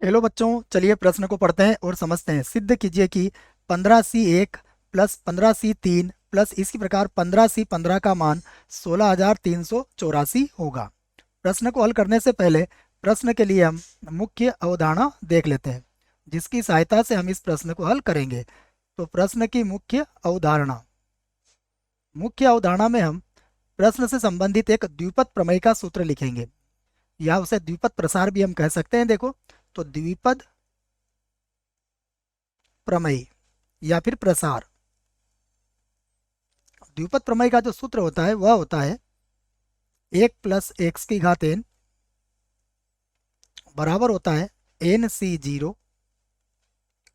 Hello बच्चों, चलिए प्रश्न को पढ़ते हैं और समझते हैं। सिद्ध कीजिए कि 15C1 प्लस 15C3 प्लस इसी प्रकार 15C15 का मान 16,384 होगा। प्रश्न को हल करने से पहले प्रश्न के लिए हम मुख्य अवधारणा देख लेते हैं, जिसकी सहायता से हम इस प्रश्न को हल करेंगे। तो प्रश्न की मुख्य अवधारणा में हम प्रश्न से संबंधित एक द्विपद प्रमेय का सूत्र लिखेंगे, या उसे द्विपद प्रसार भी हम कह सकते हैं। देखो, तो द्विपद प्रमेय या फिर प्रसार, द्विपद प्रमेय का जो सूत्र होता है वह होता है 1 + x⁻n बराबर होता है nc0,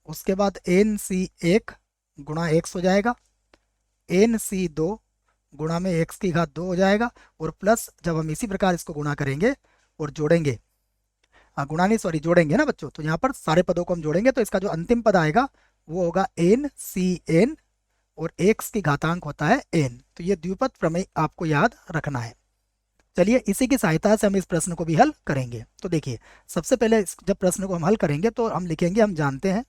उसके बाद nc1 गुणा x हो जाएगा, nc2 गुणा में x⁻2 हो जाएगा, और प्लस जब हम इसी प्रकार इसको गुणा करेंगे और जोड़ेंगे, गुणा नहीं सॉरी जोड़ेंगे ना बच्चों, तो यहाँ पर सारे पदों को हम जोड़ेंगे तो इसका जो अंतिम पद आएगा वो होगा ncn, और x की घातांक होता है n। तो ये द्विपद प्रमेय आपको याद रखना है। चलिए इसी की सहायता से हम इस प्रश्न को भी हल करेंगे। तो देखिए, सबसे पहले जब प्रश्न को हम हल करेंगे तो हम लिखेंगे, हम जानते हैं,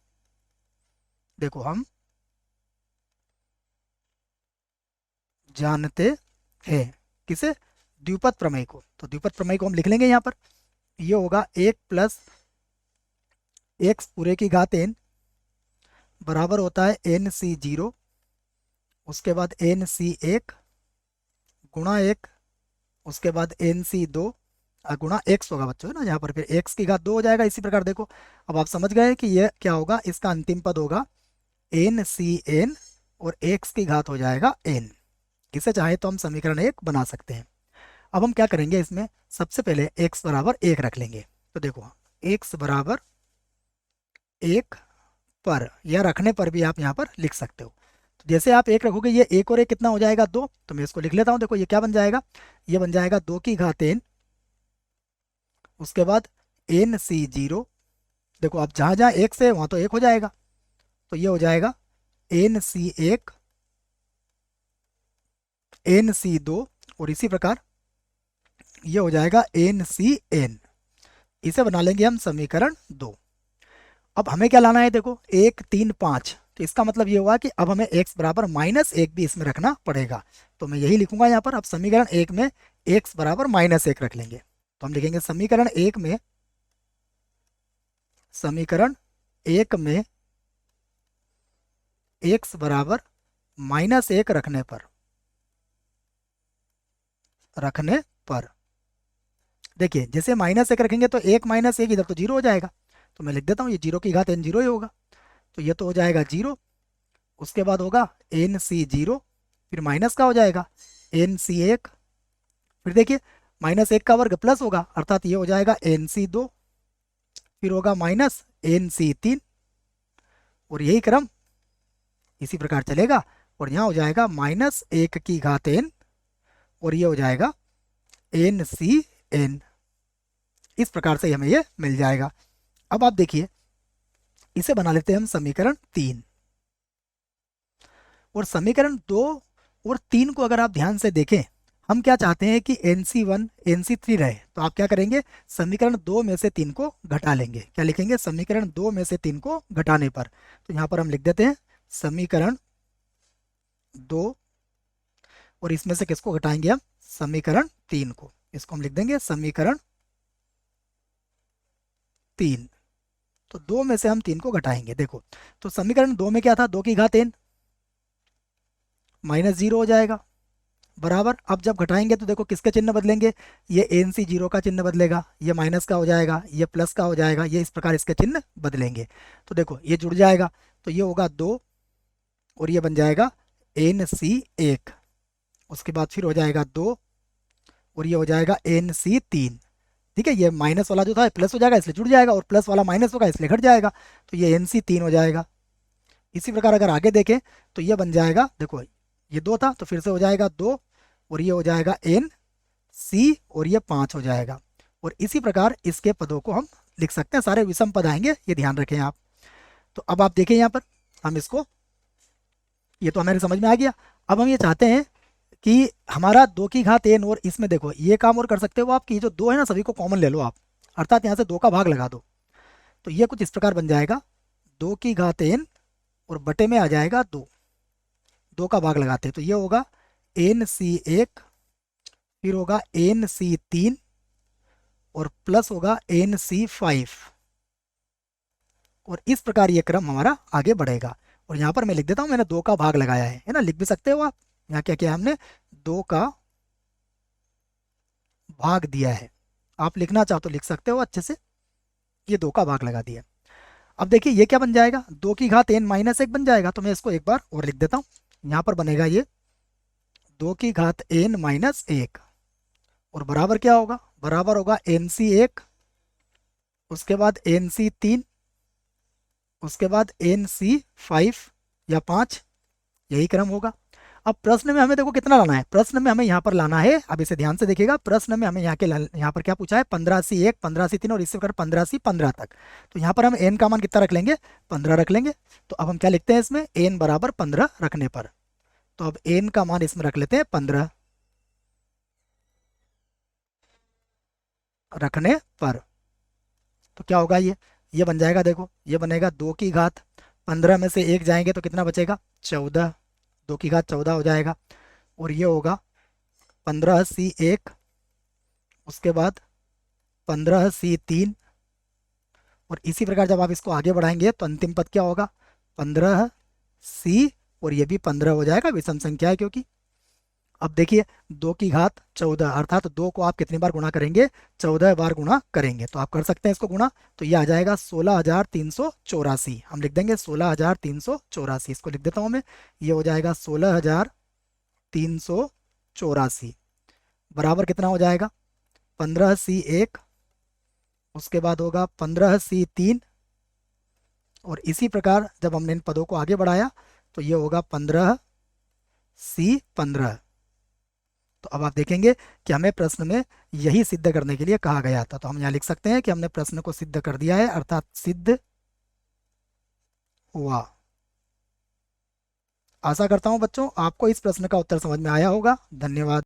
देखो हम जानते हैं किसे, द्विपद प्रमेय को। तो द्विपद प्रमेय को हम लिख लेंगे यहाँ पर। ये होगा 1 + x⁻n बराबर होता है nc0, उसके बाद nc1 गुणा 1, उसके बाद nc2 गुणा x होगा बच्चों, है ना। यहाँ पर फिर x⁻2 हो जाएगा। इसी प्रकार देखो, अब आप समझ गए कि ये क्या होगा, इसका अंतिम पद होगा ncn, और x की घात हो जाएगा n। इसे चाहे तो हम समीकरण 1 बना सकते हैं। अब हम क्या करेंगे, इसमें सबसे पहले x बराबर 1 रख लेंगे। तो देखो, x बराबर 1 पर या रखने पर भी आप यहाँ पर लिख सकते हो। तो जैसे आप 1 रखोगे, ये 1 और 1 कितना हो जाएगा, 2। तो मैं इसको लिख लेता हूँ। देखो ये क्या बन जाएगा, ये बन जाएगा 2 की घात n, उसके बाद nc0। देखो अब जहाँ जहाँ एक से वहाँ तो 1 हो जाएगा, तो ये हो जाएगा nc1 nc2, और इसी प्रकार ये हो जाएगा ncn। इसे बना लेंगे हम समीकरण 2। अब हमें क्या लाना है, देखो 1 3 5, तो इसका मतलब ये हुआ कि अब हमें x बराबर -1 भी इसमें रखना पड़ेगा। तो मैं यही लिखूंगा यहाँ पर। अब समीकरण 1 में x बराबर -1 रख लेंगे। तो हम लिखेंगे समीकरण 1 में x बराबर -1 रखने पर देखिए, जैसे -1 रखेंगे तो 1 - 1 इधर तो 0 हो जाएगा। तो मैं लिख देता हूँ, ये 0 की घात n 0 ही होगा। तो ये तो हो जाएगा 0, उसके बाद होगा nc0, फिर माइनस का हो जाएगा nc1, फिर देखिए -1 का वर्ग प्लस होगा, अर्थात ये हो जाएगा nc2, फिर होगा माइनस nc3, और यही क्रम इसी प्रकार चलेगा। और यहाँ हो जाएगा -1 की घात n, और ये हो जाएगा ncn। इस प्रकार से हमें ये मिल जाएगा। अब आप देखिए, इसे बना लेते हैं हम समीकरण 3। और समीकरण 2 और 3 को अगर आप ध्यान से देखें, हम क्या चाहते हैं कि nc1 nc3 रहे। तो आप क्या करेंगे, समीकरण 2 में से 3 को घटा लेंगे। क्या लिखेंगे, समीकरण 2 में से 3 को घटाने पर। तो यहाँ पर हम लिख देते हैं समीकरण 2, और इसमें से किसको घटाएंगे हम, समीकरण 3 को। इसको हम लिख देंगे समीकरण 3। तो 2 में से हम 3 को घटाएंगे। देखो, तो समीकरण 2 में क्या था, 2 की घात n -0 हो जाएगा, बराबर। अब जब घटाएंगे तो देखो किसके चिन्ह बदलेंगे, ये nc0 का चिन्ह बदलेगा, ये माइनस का हो जाएगा, ये प्लस का हो जाएगा, ये इस प्रकार इसके चिन्ह बदलेंगे। तो देखो ये जुड़ जाएगा, तो ये होगा 2, और ये बन जाएगा nc1, उसके बाद फिर हो जाएगा 2, और ये हो जाएगा nc3। ठीक है, ये माइनस वाला जो था प्लस हो जाएगा इसलिए जुड़ जाएगा, और प्लस वाला माइनस होगा इसलिए घट जाएगा, तो ये nc3 हो जाएगा। इसी प्रकार अगर आगे देखें तो ये बन जाएगा, देखो ये 2 था तो फिर से हो जाएगा 2, और ये हो जाएगा nc, और ये 5 हो जाएगा। और इसी प्रकार इसके पदों को हम लिख सकते हैं, सारे विषम पद आएंगे, ये ध्यान रखें आप। तो अब आप देखें यहाँ पर, हम इसको, ये तो हमारे समझ में आ गया। अब हम ये चाहते हैं कि हमारा 2 की घात n, और इसमें देखो ये काम और कर सकते हो आप कि ये जो 2 है ना, सभी को कॉमन ले लो आप, अर्थात यहाँ से 2 का भाग लगा दो। तो ये कुछ इस प्रकार बन जाएगा, 2 की घात n और बटे में आ जाएगा 2, 2 का भाग लगाते हैं तो ये होगा NC1, फिर होगा NC3 और प्लस होगा NC5, और इस प्रकार ये क्रम हमारा आगे बढ़ेगा। और यहाँ पर मैं लिख देता हूँ, मैंने 2 का भाग लगाया है ना, लिख भी सकते हो आप। यहाँ क्या किया हमने, 2 का भाग दिया है, आप लिखना चाहो तो लिख सकते हो अच्छे से, ये 2 का भाग लगा दिया। अब देखिए ये क्या बन जाएगा, 2 की घात n-1 बन जाएगा। तो मैं इसको एक बार और लिख देता हूँ, यहाँ पर बनेगा ये 2 की घात n-1, और बराबर क्या होगा, बराबर होगा NC1, उसके बाद NC3, उसके बाद NC5 या 5, यही क्रम होगा। अब प्रश्न में हमें देखो कितना लाना है, प्रश्न में हमें यहाँ पर लाना है, अब इसे ध्यान से देखिएगा, प्रश्न में हमें यहाँ पर क्या पूछा है, 15C1, 15C3 और इससे कर 15C15 तक। तो यहाँ पर हम n का मान कितना रख लेंगे, 15 रख लेंगे। तो अब हम क्या लिखते हैं इसमें, n बराबर 15 रखने पर, तो अब n का मान इसमें रख लेते हैं 15 रखने पर। तो क्या होगा ये बन जाएगा, देखो ये बनेगा 2 की घात 15 में से 1 जाएंगे तो कितना बचेगा, 14, 2 की घात 14 हो जाएगा। और ये होगा 15C1, उसके बाद 15C3, और इसी प्रकार जब आप इसको आगे बढ़ाएंगे तो अंतिम पद क्या होगा, 15C, और ये भी 15 हो जाएगा, विषम संख्या है क्योंकि। अब देखिए 2 की घात 14, अर्थात 2 को आप कितनी बार गुणा करेंगे, 14 बार गुणा करेंगे। तो आप कर सकते हैं इसको गुणा, तो ये आ जाएगा 16,384, हम लिख देंगे 16,384, इसको लिख देता हूँ मैं, ये हो जाएगा 16,384, बराबर कितना हो जाएगा, 15C1, उसके बाद होगा 15C3, और इसी प्रकार जब हमने इन पदों को आगे बढ़ाया तो ये होगा 15C15। तो अब आप देखेंगे कि हमें प्रश्न में यही सिद्ध करने के लिए कहा गया था, तो हम यहाँ लिख सकते हैं कि हमने प्रश्न को सिद्ध कर दिया है, अर्थात सिद्ध हुआ। आशा करता हूँ बच्चों आपको इस प्रश्न का उत्तर समझ में आया होगा। धन्यवाद।